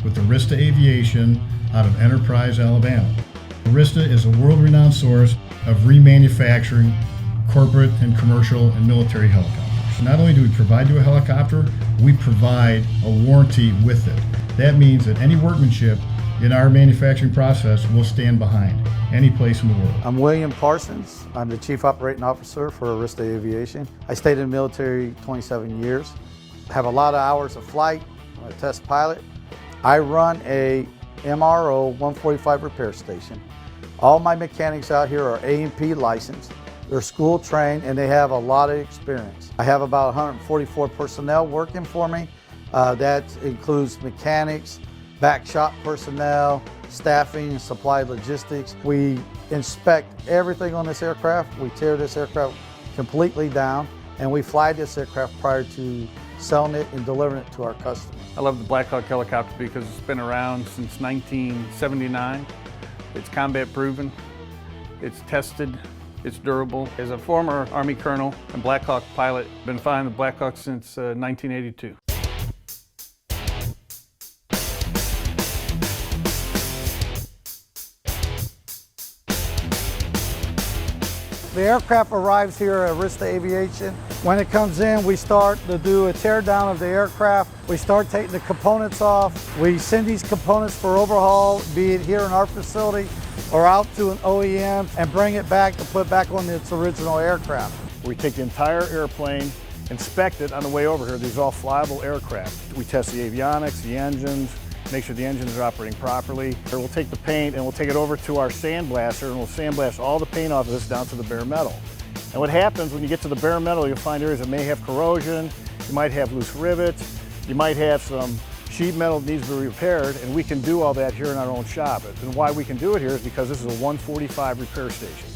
with Arista Aviation out of Enterprise, Alabama. Arista is a world-renowned source of remanufacturing corporate and commercial and military helicopters. Not only do we provide you a helicopter, we provide a warranty with it. That means that any workmanship in our manufacturing process will stand behind any place in the world. I'm William Parsons. I'm the Chief Operating Officer for Arista Aviation. I stayed in the military 27 years. Have a lot of hours of flight. I'm a test pilot. I run a MRO 145 repair station. All my mechanics out here are A&P licensed. They're school trained and they have a lot of experience. I have about 144 personnel working for me. That includes mechanics, back shop personnel, staffing, and supply logistics. We inspect everything on this aircraft. We tear this aircraft completely down and we fly this aircraft prior to selling it and delivering it to our customers. I love the Black Hawk helicopter because it's been around since 1979. It's combat proven, it's tested, it's durable. As a former Army colonel and Black Hawk pilot, I've been flying the Black Hawk since 1982. The aircraft arrives here at Arista Aviation. When it comes in, we start to do a tear down of the aircraft. We start taking the components off. We send these components for overhaul, be it here in our facility or out to an OEM, and bring it back to put back on its original aircraft. We take the entire airplane, inspect it on the way over here. These are all flyable aircraft. We test the avionics, the engines, make sure the engines are operating properly. Or we'll take the paint and we'll take it over to our sandblaster and we'll sandblast all the paint off of this down to the bare metal. And what happens when you get to the bare metal, you'll find areas that may have corrosion, you might have loose rivets, you might have some sheet metal that needs to be repaired, and we can do all that here in our own shop. And why we can do it here is because this is a 145 repair station.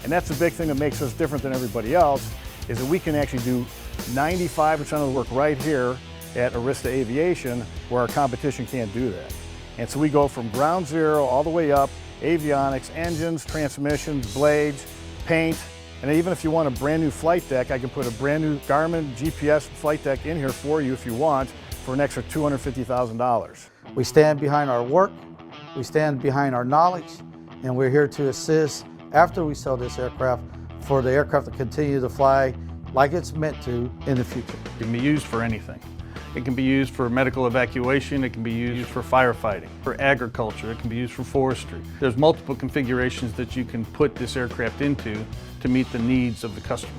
And that's the big thing that makes us different than everybody else, is that we can actually do 95% of the work right here at Arista Aviation, where our competition can't do that. And so we go from ground zero all the way up, avionics, engines, transmissions, blades, paint, and even if you want a brand new flight deck, I can put a brand new Garmin GPS flight deck in here for you if you want, for an extra $250,000. We stand behind our work, we stand behind our knowledge, and we're here to assist after we sell this aircraft for the aircraft to continue to fly like it's meant to in the future. It can be used for anything. It can be used for medical evacuation, it can be used for firefighting, for agriculture, it can be used for forestry. There's multiple configurations that you can put this aircraft into to meet the needs of the customer.